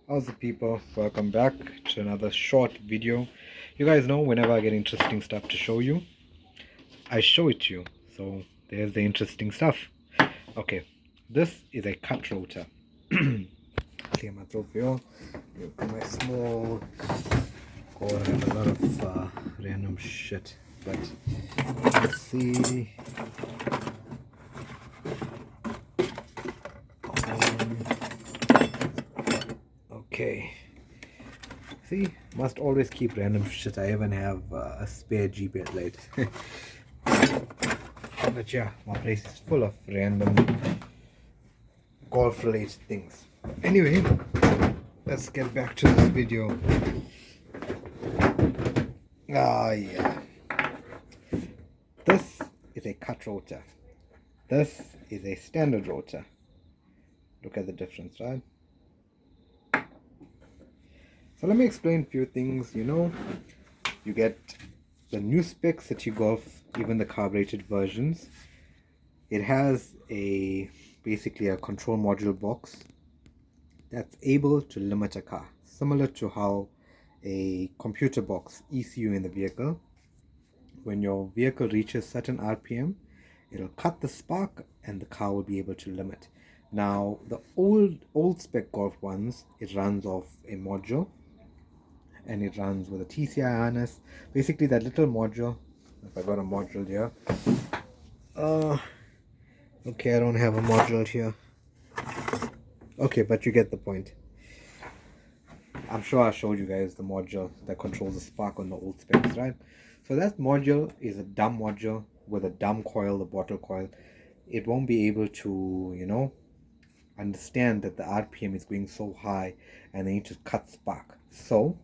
How's the people? Welcome back to another short video. You guys know whenever I get interesting stuff to show you, I show it to you. So there's the interesting stuff. Okay, this is a cut rotor. Clear my throat here. My small. God, I have a lot of random shit. But let's see. Okay. See, must always keep random shit. I even have a spare GPS light. But yeah, my place is full of random golf related things. Anyway, let's get back to this video. Yeah. This is a cut rotor. This is a standard rotor. Look at the difference, right? So let me explain a few things. You get the new spec City Golf, even the carbureted versions. It has basically a control module box that's able to limit a car, similar to how a computer box ECU in the vehicle, when your vehicle reaches certain RPM, it'll cut the spark and the car will be able to limit. Now the old spec Golf ones, it runs off a module and it runs with a TCI harness. Basically that little module, if I got a module here, okay, I don't have a module here. Okay, but you get the point. I'm sure I showed you guys the module that controls the spark on the old specs, right? So that module is a dumb module with a dumb coil, the bottle coil. It won't be able to, understand that the RPM is going so high and they need to cut spark. So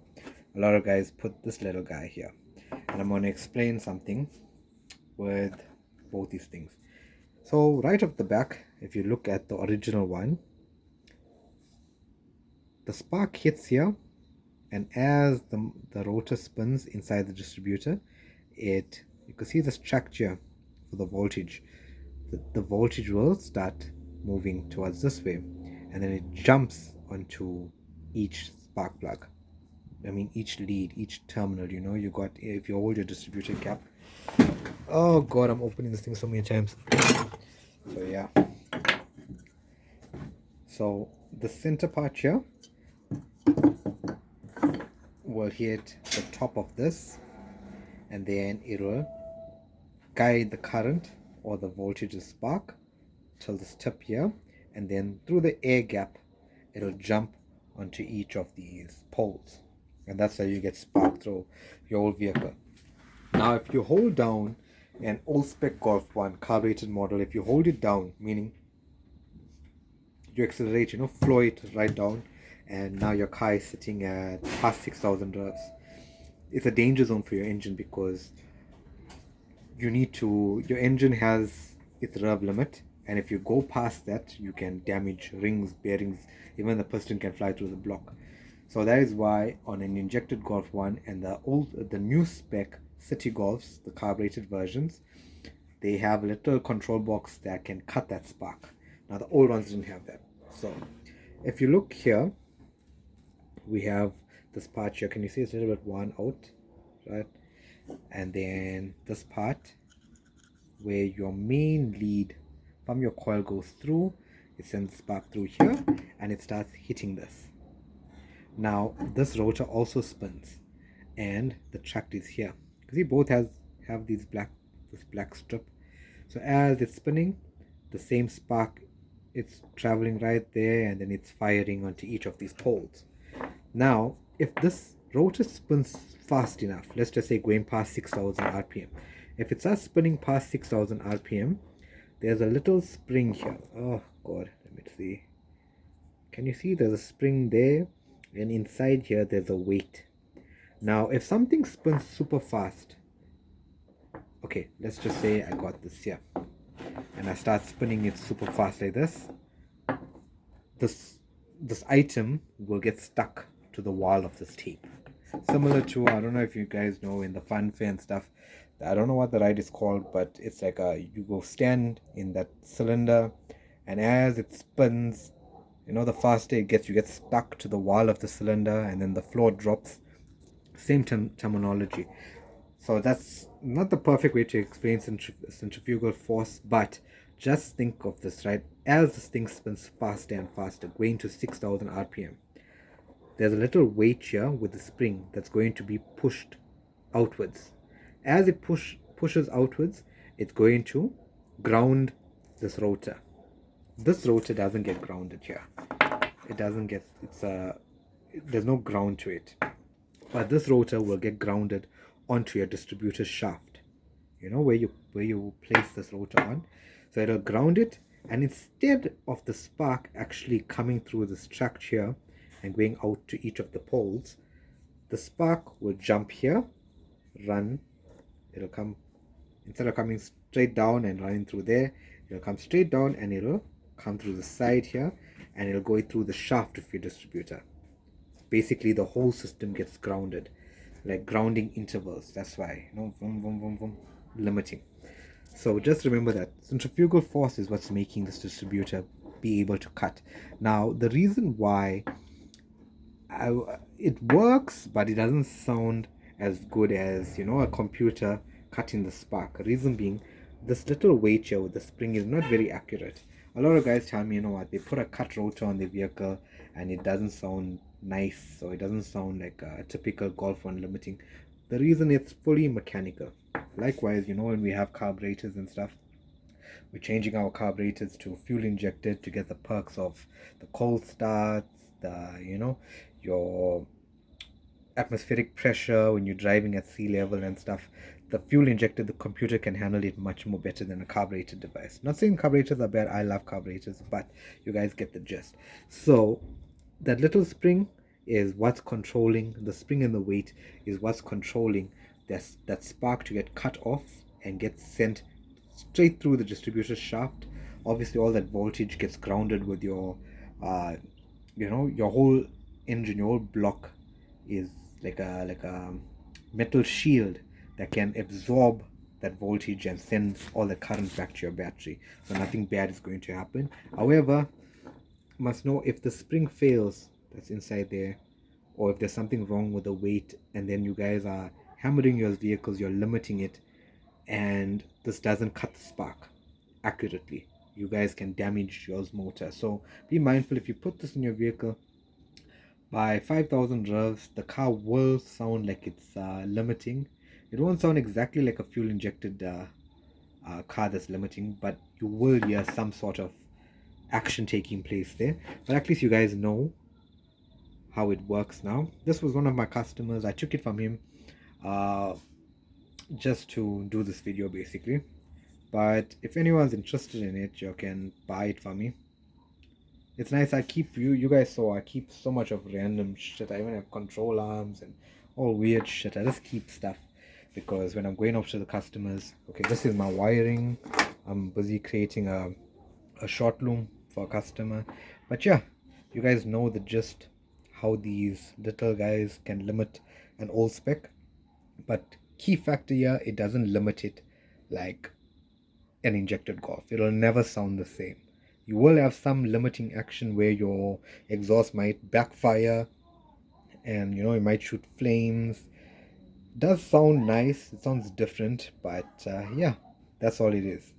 a lot of guys put this little guy here. And I'm going to explain something with both these things. So right off the back, if you look at the original one, the spark hits here, and as the rotor spins inside the distributor, you can see the structure for the voltage. The voltage will start moving towards this way, and then it jumps onto each spark plug. I mean each lead, each terminal. You got, if you hold your distributor cap. Oh god, I'm opening this thing so many times. So yeah. So the center part here will hit the top of this, and then it will guide the current or the voltage of spark till this tip here, and then through the air gap it'll jump onto each of these poles, and that's how you get spark through your old vehicle. Now if you hold down an old spec Golf 1 carbureted model, if you hold it down, meaning you accelerate, flow it right down, and now your car is sitting at past 6,000 revs, it's a danger zone for your engine, because your engine has its rev limit, and if you go past that, you can damage rings, bearings, even the piston can fly through the block. So that is why on an injected Golf 1 and the new spec City Golfs, the carbureted versions, they have a little control box that can cut that spark. Now the old ones didn't have that. So if you look here, we have this part here. Can you see it's a little bit worn out, right? And then this part where your main lead from your coil goes through, it sends spark through here and it starts hitting this. Now this rotor also spins, and the tract is here. You see both have this black strip. So as it's spinning, the same spark, it's traveling right there, and then it's firing onto each of these poles. Now if this rotor spins fast enough, let's just say going past 6,000 rpm, if it starts spinning past 6,000 rpm, there's a little spring here. Oh god, let me see. Can you see there's a spring there, and inside here there's a weight. Now if something spins super fast, okay, let's just say I got this here and I start spinning it super fast like this, this item will get stuck to the wall of this tape, similar to, I don't know if you guys know, in the funfair and stuff, I don't know what the ride is called, but it's like you go stand in that cylinder, and as it spins, You know, the faster it gets, you get stuck to the wall of the cylinder and then the floor drops. Same terminology. So that's not the perfect way to explain centrifugal force, but just think of this, right? As this thing spins faster and faster, going to 6,000 RPM, there's a little weight here with the spring that's going to be pushed outwards. As it pushes outwards, it's going to ground this rotor. This rotor doesn't get grounded here. It doesn't get, there's no ground to it. But this rotor will get grounded onto your distributor shaft. You know where you place this rotor on. So it'll ground it, and instead of the spark actually coming through this tract here and going out to each of the poles, the spark will jump here, run, it'll come, instead of coming straight down and running through there, it'll come straight down and it'll come through the side here, and it'll go through the shaft of your distributor. Basically the whole system gets grounded, like grounding intervals. That's why, vroom, vroom, vroom, vroom, limiting. So just remember that centrifugal force is what's making this distributor be able to cut. Now the reason why it works, but it doesn't sound as good as, a computer cutting the spark. Reason being, this little weight here with the spring is not very accurate. A lot of guys tell me, what, they put a cut rotor on the vehicle and it doesn't sound nice, so it doesn't sound like a typical Golf 1 limiting. The reason it's fully mechanical. Likewise, when we have carburetors and stuff, we're changing our carburetors to fuel injected to get the perks of the cold starts, your atmospheric pressure when you're driving at sea level and stuff. The fuel injected, the computer can handle it much more better than a carbureted device. Not saying carburetors are bad, I love carburetors, but you guys get the gist. So that little spring is what's controlling, the spring and the weight is what's controlling that spark to get cut off and get sent straight through the distributor shaft. Obviously all that voltage gets grounded with your your whole engine, your whole block is like a metal shield that can absorb that voltage and send all the current back to your battery, so nothing bad is going to happen. However, you must know, if the spring fails that's inside there, or if there's something wrong with the weight, and then you guys are hammering your vehicles, you're limiting it, and this doesn't cut the spark accurately, you guys can damage your motor. So be mindful, if you put this in your vehicle, by 5,000 revs, the car will sound like it's limiting. It won't sound exactly like a fuel injected car that's limiting, but you will hear some sort of action taking place there. But at least you guys know how it works now. This was one of my customers. I took it from him just to do this video basically. But if anyone's interested in it, you can buy it from me. It's nice. I keep, you guys saw, I keep so much of random shit. I even have control arms and all weird shit. I just keep stuff because when I'm going up to the customers, okay, this is my wiring. I'm busy creating a short loom for a customer. But yeah, you guys know the gist, how these little guys can limit an old spec. But key factor here, it doesn't limit it like an injected Golf. It'll never sound the same. You will have some limiting action where your exhaust might backfire and it might shoot flames. It does sound nice, it sounds different, but yeah, that's all it is.